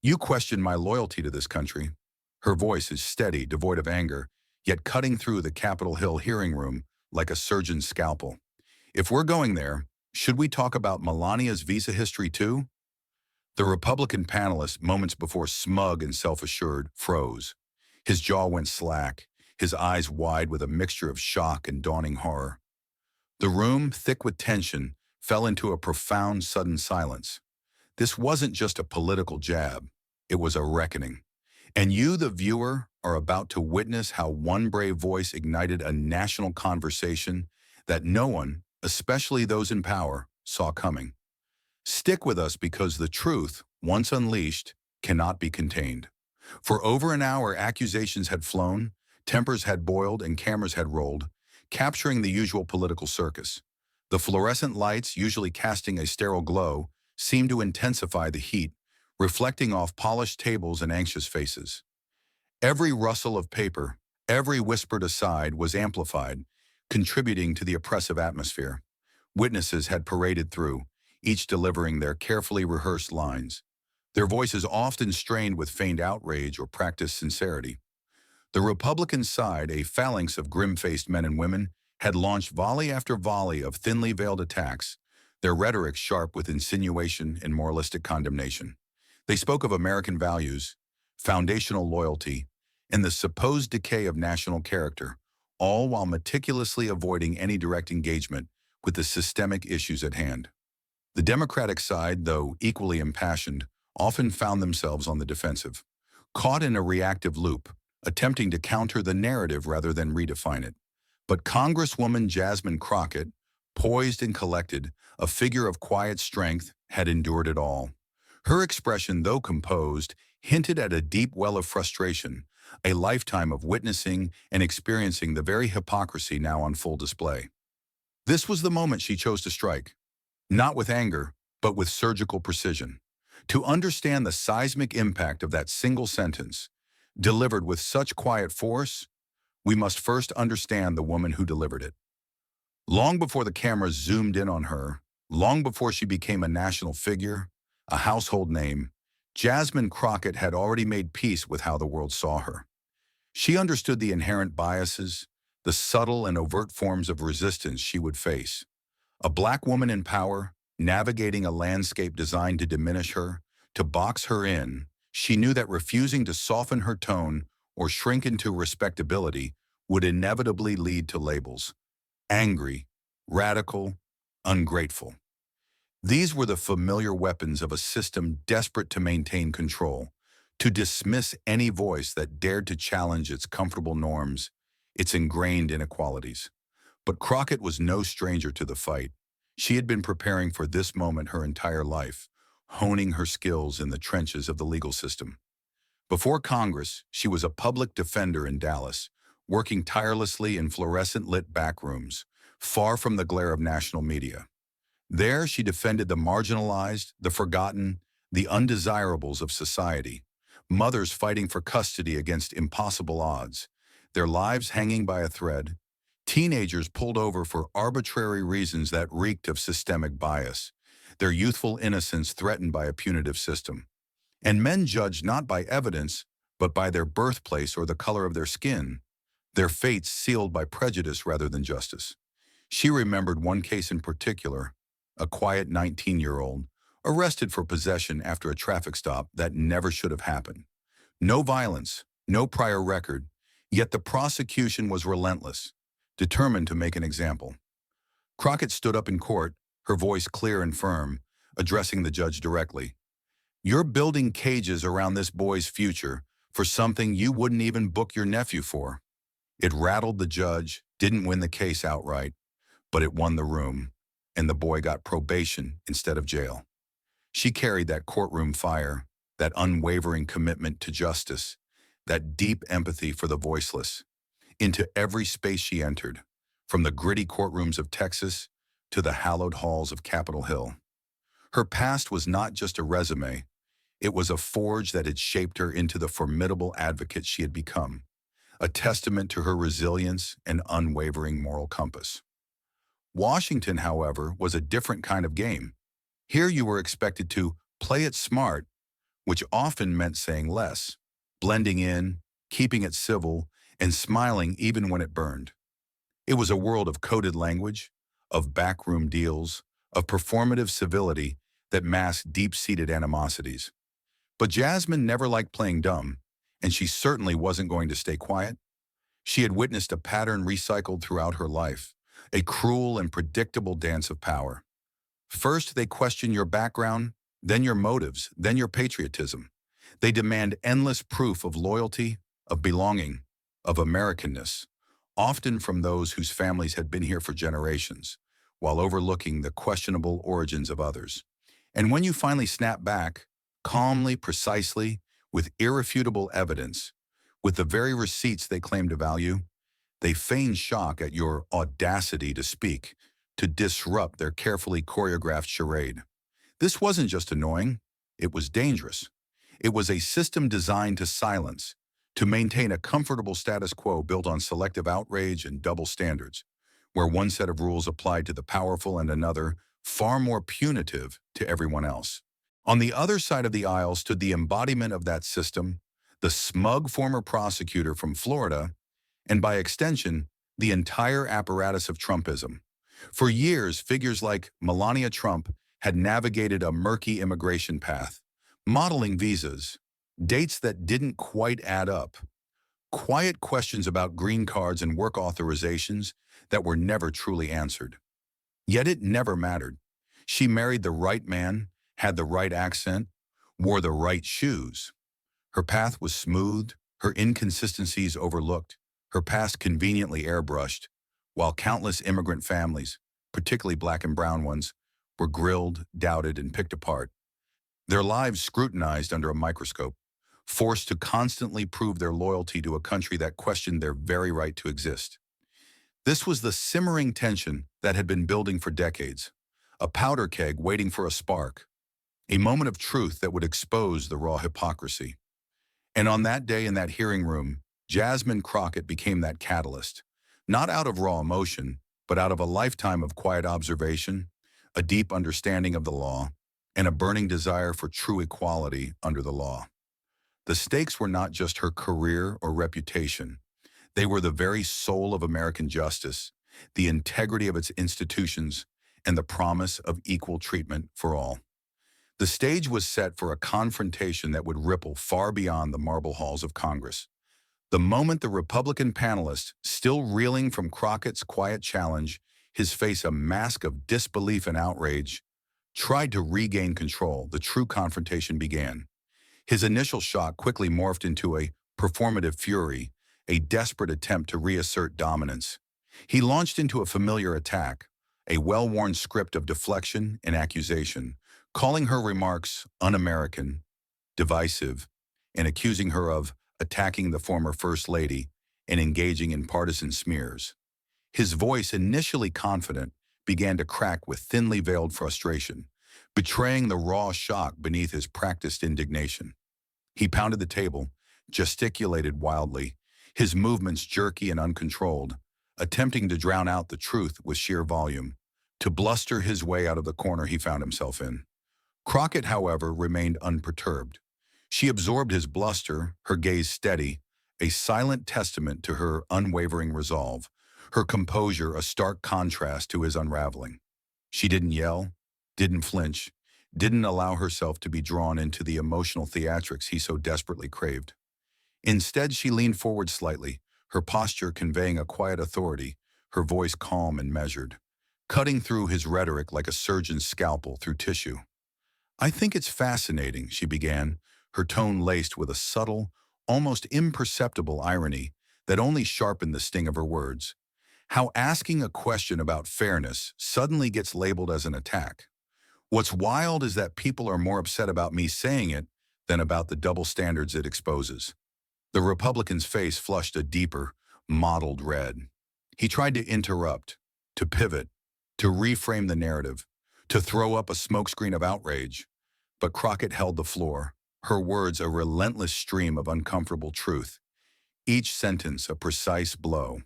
You question my loyalty to this country. Her voice is steady, devoid of anger, yet cutting through the Capitol Hill hearing room like a surgeon's scalpel. If we're going there, should we talk about Melania's visa history too? The Republican panelist, moments before smug and self-assured, froze. His jaw went slack, his eyes wide with a mixture of shock and dawning horror. The room, thick with tension, fell into a profound, sudden silence. This wasn't just a political jab. It was a reckoning. And you, the viewer, are about to witness how one brave voice ignited a national conversation that no one, especially those in power, saw coming. Stick with us because the truth, once unleashed, cannot be contained. For over an hour, accusations had flown, tempers had boiled, and cameras had rolled, capturing the usual political circus. The fluorescent lights, usually casting a sterile glow, seemed to intensify the heat, reflecting off polished tables and anxious faces. Every rustle of paper, every whispered aside was amplified, contributing to the oppressive atmosphere. Witnesses had paraded through, each delivering their carefully rehearsed lines, their voices often strained with feigned outrage or practiced sincerity. The Republican side, a phalanx of grim-faced men and women, had launched volley after volley of thinly veiled attacks, their rhetoric sharp with insinuation and moralistic condemnation. They spoke of American values, foundational loyalty, and the supposed decay of national character, all while meticulously avoiding any direct engagement with the systemic issues at hand. The Democratic side, though equally impassioned, often found themselves on the defensive, caught in a reactive loop, attempting to counter the narrative rather than redefine it. But Congresswoman Jasmine Crockett, poised and collected, a figure of quiet strength, had endured it all. Her expression, though composed, hinted at a deep well of frustration, a lifetime of witnessing and experiencing the very hypocrisy now on full display. This was the moment she chose to strike, not with anger, but with surgical precision. To understand the seismic impact of that single sentence, delivered with such quiet force, we must first understand the woman who delivered it. Long before the cameras zoomed in on her, long before she became a national figure, a household name, Jasmine Crockett had already made peace with how the world saw her. She understood the inherent biases, the subtle and overt forms of resistance she would face. A black woman in power, navigating a landscape designed to diminish her, to box her in, she knew that refusing to soften her tone or shrink into respectability would inevitably lead to labels: angry, radical, ungrateful. These were the familiar weapons of a system desperate to maintain control, to dismiss any voice that dared to challenge its comfortable norms, its ingrained inequalities. But Crockett was no stranger to the fight. She had been preparing for this moment her entire life, honing her skills in the trenches of the legal system. Before Congress, she was a public defender in Dallas, working tirelessly in fluorescent-lit back rooms, far from the glare of national media. There, she defended the marginalized, the forgotten, the undesirables of society, mothers fighting for custody against impossible odds, their lives hanging by a thread, teenagers pulled over for arbitrary reasons that reeked of systemic bias, their youthful innocence threatened by a punitive system, and men judged not by evidence, but by their birthplace or the color of their skin, their fates sealed by prejudice rather than justice. She remembered one case in particular, a quiet 19-year-old, arrested for possession after a traffic stop that never should have happened. No violence, no prior record, yet the prosecution was relentless, determined to make an example. Crockett stood up in court, her voice clear and firm, addressing the judge directly. "You're building cages around this boy's future for something you wouldn't even book your nephew for." It rattled the judge, didn't win the case outright, but it won the room, and the boy got probation instead of jail. She carried that courtroom fire, that unwavering commitment to justice, that deep empathy for the voiceless, into every space she entered, from the gritty courtrooms of Texas to the hallowed halls of Capitol Hill. Her past was not just a resume, it was a forge that had shaped her into the formidable advocate she had become, a testament to her resilience and unwavering moral compass. Washington, however, was a different kind of game. Here you were expected to play it smart, which often meant saying less, blending in, keeping it civil, and smiling even when it burned. It was a world of coded language, of backroom deals, of performative civility that masked deep-seated animosities. But Jasmine never liked playing dumb, and she certainly wasn't going to stay quiet. She had witnessed a pattern recycled throughout her life, a cruel and predictable dance of power. First, they question your background, then your motives, then your patriotism. They demand endless proof of loyalty, of belonging, of Americanness, often from those whose families had been here for generations, while overlooking the questionable origins of others. And when you finally snap back, calmly, precisely, with irrefutable evidence, with the very receipts they claim to value, they feign shock at your audacity to speak, to disrupt their carefully choreographed charade. This wasn't just annoying, it was dangerous. It was a system designed to silence, to maintain a comfortable status quo built on selective outrage and double standards, where one set of rules applied to the powerful and another, far more punitive, to everyone else. On the other side of the aisle stood the embodiment of that system, the smug former prosecutor from Florida, and by extension, the entire apparatus of Trumpism. For years, figures like Melania Trump had navigated a murky immigration path, modeling visas, dates that didn't quite add up, quiet questions about green cards and work authorizations that were never truly answered. Yet it never mattered. She married the right man, had the right accent, wore the right shoes. Her path was smoothed, her inconsistencies overlooked, her past conveniently airbrushed, while countless immigrant families, particularly black and brown ones, were grilled, doubted, and picked apart. Their lives scrutinized under a microscope, forced to constantly prove their loyalty to a country that questioned their very right to exist. This was the simmering tension that had been building for decades, a powder keg waiting for a spark, a moment of truth that would expose the raw hypocrisy. And on that day in that hearing room, Jasmine Crockett became that catalyst, not out of raw emotion, but out of a lifetime of quiet observation, a deep understanding of the law, and a burning desire for true equality under the law. The stakes were not just her career or reputation. They were the very soul of American justice, the integrity of its institutions, and the promise of equal treatment for all. The stage was set for a confrontation that would ripple far beyond the marble halls of Congress. The moment the Republican panelist, still reeling from Crockett's quiet challenge, his face a mask of disbelief and outrage, tried to regain control, the true confrontation began. His initial shock quickly morphed into a performative fury, a desperate attempt to reassert dominance. He launched into a familiar attack, a well-worn script of deflection and accusation, calling her remarks un-American, divisive, and accusing her of attacking the former First Lady and engaging in partisan smears. His voice, initially confident, began to crack with thinly veiled frustration, betraying the raw shock beneath his practiced indignation. He pounded the table, gesticulated wildly, his movements jerky and uncontrolled, attempting to drown out the truth with sheer volume, to bluster his way out of the corner he found himself in. Crockett, however, remained unperturbed. She absorbed his bluster, her gaze steady, a silent testament to her unwavering resolve, her composure a stark contrast to his unraveling. She didn't yell, didn't flinch, didn't allow herself to be drawn into the emotional theatrics he so desperately craved. Instead, she leaned forward slightly, her posture conveying a quiet authority, her voice calm and measured, cutting through his rhetoric like a surgeon's scalpel through tissue. "I think it's fascinating," she began, her tone laced with a subtle, almost imperceptible irony that only sharpened the sting of her words, "how asking a question about fairness suddenly gets labeled as an attack. What's wild is that people are more upset about me saying it than about the double standards it exposes." The Republican's face flushed a deeper, mottled red. He tried to interrupt, to pivot, to reframe the narrative, to throw up a smokescreen of outrage. But Crockett held the floor, her words a relentless stream of uncomfortable truth, each sentence a precise blow.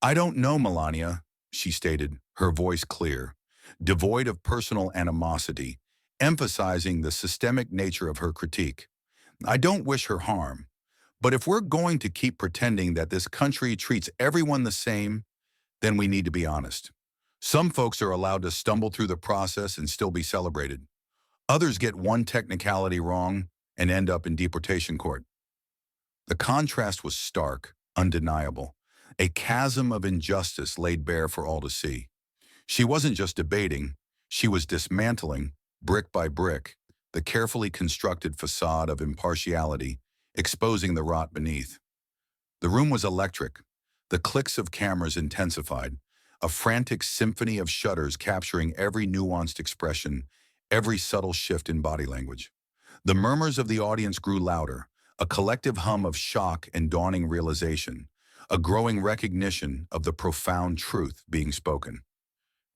"I don't know, Melania," she stated, her voice clear, devoid of personal animosity, emphasizing the systemic nature of her critique. I don't wish her harm, but if we're going to keep pretending that this country treats everyone the same, then we need to be honest. Some folks are allowed to stumble through the process and still be celebrated. Others get one technicality wrong and end up in deportation court. The contrast was stark, undeniable, a chasm of injustice laid bare for all to see. She wasn't just debating, she was dismantling, brick by brick, the carefully constructed facade of impartiality, exposing the rot beneath. The room was electric. The clicks of cameras intensified, a frantic symphony of shutters capturing every nuanced expression, every subtle shift in body language. The murmurs of the audience grew louder, a collective hum of shock and dawning realization, a growing recognition of the profound truth being spoken.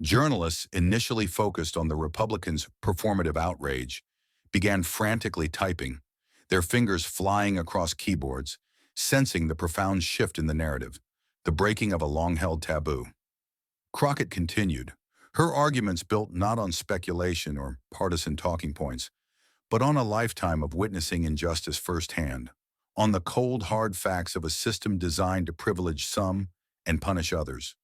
Journalists, initially focused on the Republicans' performative outrage, began frantically typing, their fingers flying across keyboards, sensing the profound shift in the narrative, the breaking of a long-held taboo. Crockett continued, her arguments built not on speculation or partisan talking points, but on a lifetime of witnessing injustice firsthand, on the cold, hard facts of a system designed to privilege some and punish others.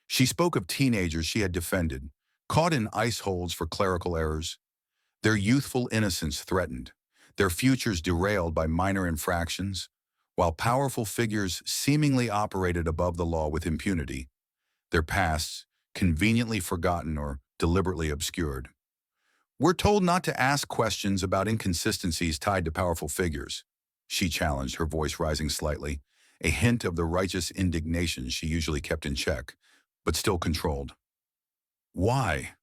She spoke of teenagers she had defended, caught in ice holes for clerical errors, their youthful innocence threatened, their futures derailed by minor infractions, while powerful figures seemingly operated above the law with impunity, their pasts conveniently forgotten or deliberately obscured. We're told not to ask questions about inconsistencies tied to powerful figures, she challenged, her voice rising slightly, a hint of the righteous indignation she usually kept in check, but still controlled. Why?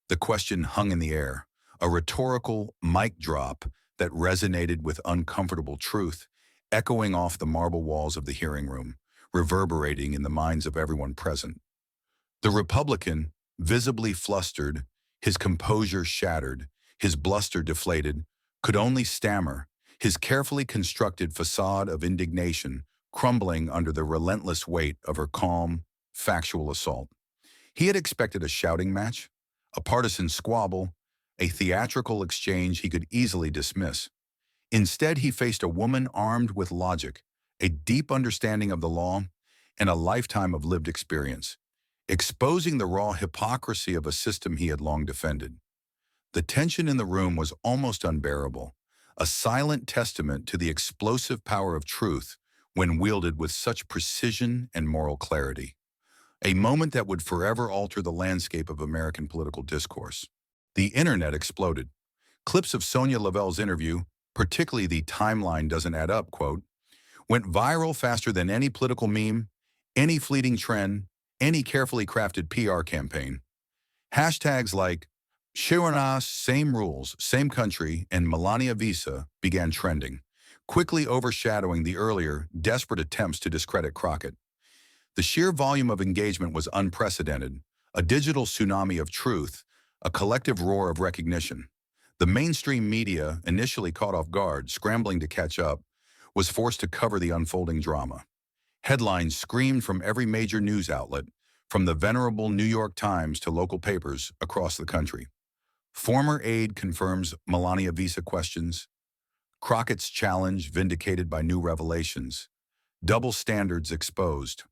The question hung in the air, a rhetorical mic drop that resonated with uncomfortable truth, echoing off the marble walls of the hearing room, reverberating in the minds of everyone present. The Republican, visibly flustered, his composure shattered, his bluster deflated, could only stammer, his carefully constructed facade of indignation crumbling under the relentless weight of her calm, factual assault. He had expected a shouting match, a partisan squabble, a theatrical exchange he could easily dismiss. Instead, he faced a woman armed with logic, a deep understanding of the law, and a lifetime of lived experience, exposing the raw hypocrisy of a system he had long defended. The tension in the room was almost unbearable, a silent testament to the explosive power of truth when wielded with such precision and moral clarity. A moment that would forever alter the landscape of American political discourse. The internet exploded. Clips of Sonia Lavell's interview, particularly the "timeline doesn't add up" quote, went viral faster than any political meme, any fleeting trend, any carefully crafted PR campaign. Hashtags like "Shiranas, same rules, same country," and "Melania visa" began trending, quickly overshadowing the earlier, desperate attempts to discredit Crockett. The sheer volume of engagement was unprecedented, a digital tsunami of truth, a collective roar of recognition. The mainstream media, initially caught off guard, scrambling to catch up, was forced to cover the unfolding drama. Headlines screamed from every major news outlet, from the venerable New York Times to local papers across the country. Former aide confirms Melania visa questions. Crockett's challenge vindicated by new revelations. Double standards exposed.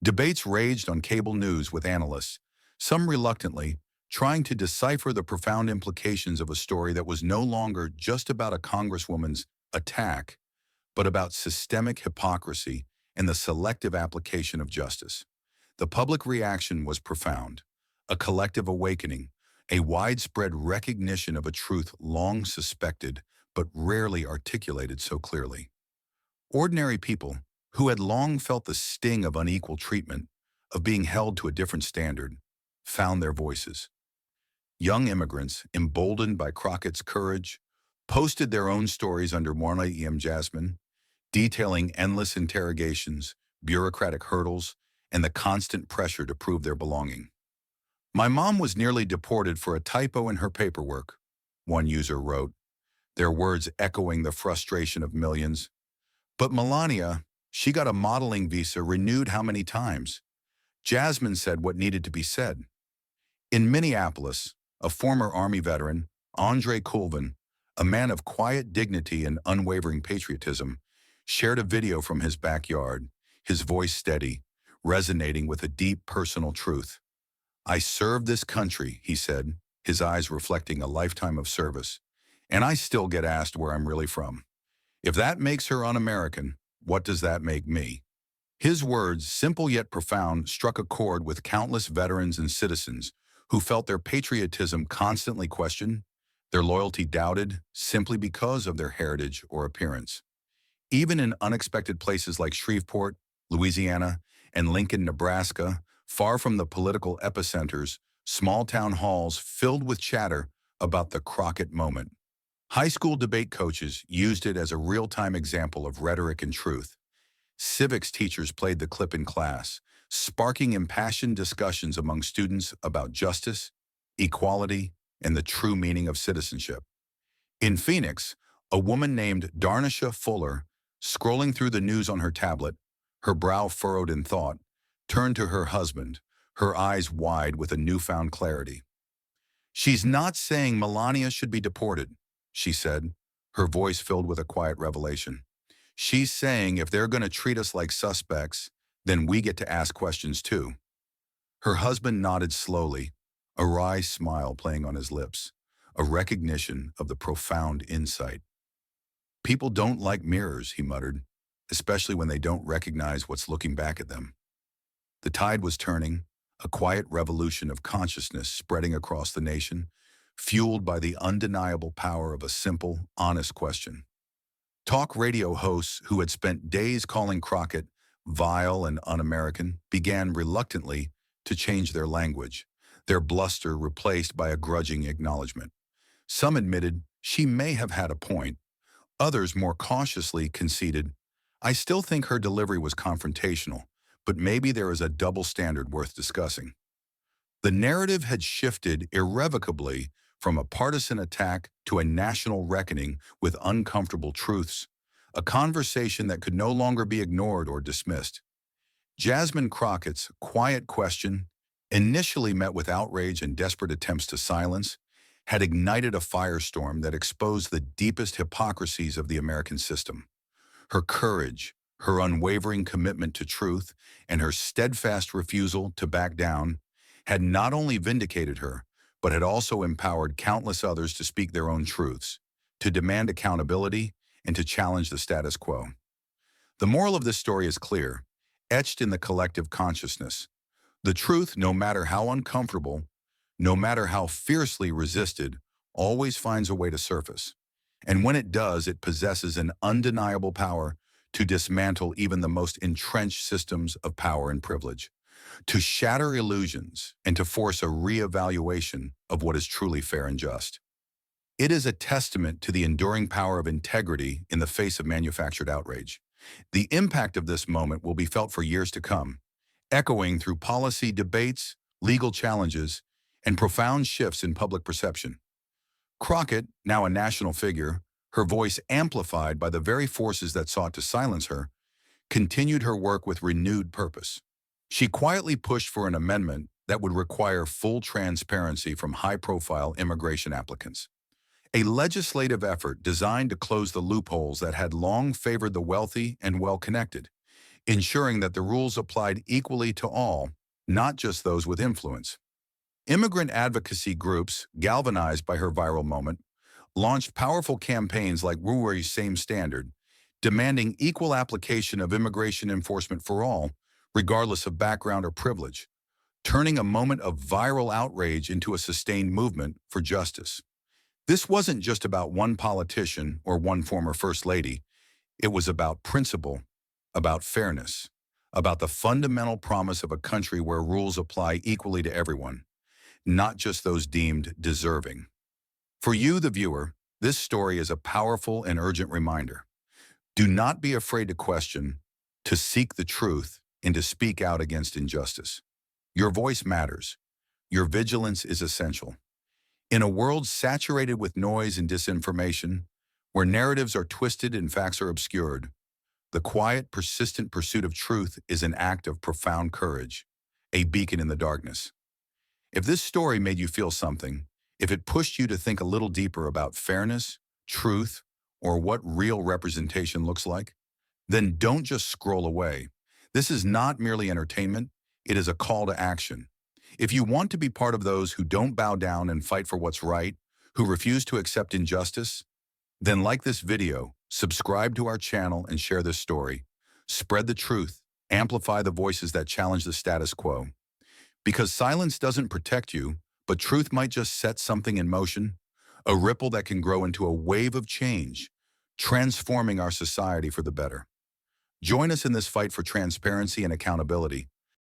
Debates raged on cable news with analysts, some reluctantly, trying to decipher the profound implications of a story that was no longer just about a congresswoman's attack, but about systemic hypocrisy and the selective application of justice. The public reaction was profound, a collective awakening, a widespread recognition of a truth long suspected but rarely articulated so clearly. Ordinary people, who had long felt the sting of unequal treatment, of being held to a different standard, found their voices. Young immigrants, emboldened by Crockett's courage, posted their own stories under Melania Jasmine, detailing endless interrogations, bureaucratic hurdles, and the constant pressure to prove their belonging. "My mom was nearly deported for a typo in her paperwork," one user wrote, their words echoing the frustration of millions. "But Melania, she got a modeling visa renewed how many times? Jasmine said what needed to be said." In Minneapolis, a former Army veteran, Andre Colvin, a man of quiet dignity and unwavering patriotism, shared a video from his backyard, his voice steady, resonating with a deep personal truth. "I serve this country," he said, his eyes reflecting a lifetime of service, "and I still get asked where I'm really from. If that makes her un-American, what does that make me?" His words, simple yet profound, struck a chord with countless veterans and citizens who felt their patriotism constantly questioned, their loyalty doubted, simply because of their heritage or appearance. Even in unexpected places like Shreveport, Louisiana, and Lincoln, Nebraska, far from the political epicenters, small town halls filled with chatter about the Crockett moment. High school debate coaches used it as a real-time example of rhetoric and truth. Civics teachers played the clip in class, sparking impassioned discussions among students about justice, equality, and the true meaning of citizenship. In Phoenix, a woman named Darnisha Fuller, scrolling through the news on her tablet, her brow furrowed in thought, turned to her husband, her eyes wide with a newfound clarity. "She's not saying Melania should be deported," she said, her voice filled with a quiet revelation. "She's saying if they're going to treat us like suspects, then we get to ask questions too." Her husband nodded slowly, a wry smile playing on his lips, a recognition of the profound insight. "People don't like mirrors," he muttered, "especially when they don't recognize what's looking back at them." The tide was turning, a quiet revolution of consciousness spreading across the nation, fueled by the undeniable power of a simple, honest question. Talk radio hosts who had spent days calling Crockett vile and un-American began reluctantly to change their language, their bluster replaced by a grudging acknowledgement. Some admitted she may have had a point. Others more cautiously conceded, "I still think her delivery was confrontational, but maybe there is a double standard worth discussing." The narrative had shifted irrevocably from a partisan attack to a national reckoning with uncomfortable truths, a conversation that could no longer be ignored or dismissed. Jasmine Crockett's quiet question, initially met with outrage and desperate attempts to silence, had ignited a firestorm that exposed the deepest hypocrisies of the American system. Her courage, her unwavering commitment to truth, and her steadfast refusal to back down had not only vindicated her, but had also empowered countless others to speak their own truths, to demand accountability, and to challenge the status quo. The moral of this story is clear, etched in the collective consciousness. The truth, no matter how uncomfortable, no matter how fiercely resisted, always finds a way to surface. And when it does, it possesses an undeniable power to dismantle even the most entrenched systems of power and privilege, to shatter illusions, and to force a re-evaluation of what is truly fair and just. It is a testament to the enduring power of integrity in the face of manufactured outrage. The impact of this moment will be felt for years to come, echoing through policy debates, legal challenges, and profound shifts in public perception. Crockett, now a national figure, her voice amplified by the very forces that sought to silence her, continued her work with renewed purpose. She quietly pushed for an amendment that would require full transparency from high-profile immigration applicants. A legislative effort designed to close the loopholes that had long favored the wealthy and well-connected, ensuring that the rules applied equally to all, not just those with influence. Immigrant advocacy groups, galvanized by her viral moment, launched powerful campaigns like Ruari's Same Standard, demanding equal application of immigration enforcement for all, regardless of background or privilege, turning a moment of viral outrage into a sustained movement for justice. This wasn't just about one politician or one former First Lady. It was about principle, about fairness, about the fundamental promise of a country where rules apply equally to everyone, not just those deemed deserving. For you, the viewer, this story is a powerful and urgent reminder. Do not be afraid to question, to seek the truth, and to speak out against injustice. Your voice matters. Your vigilance is essential. In a world saturated with noise and disinformation, where narratives are twisted and facts are obscured, the quiet, persistent pursuit of truth is an act of profound courage, a beacon in the darkness. If this story made you feel something, If it pushed you to think a little deeper about fairness, truth, or what real representation looks like, then don't just scroll away. This is not merely entertainment, it is a call to action. If you want to be part of those who don't bow down and fight for what's right, who refuse to accept injustice, then like this video, subscribe to our channel and share this story. Spread the truth, amplify the voices that challenge the status quo. Because silence doesn't protect you, but truth might just set something in motion, a ripple that can grow into a wave of change, transforming our society for the better. Join us in this fight for transparency and accountability.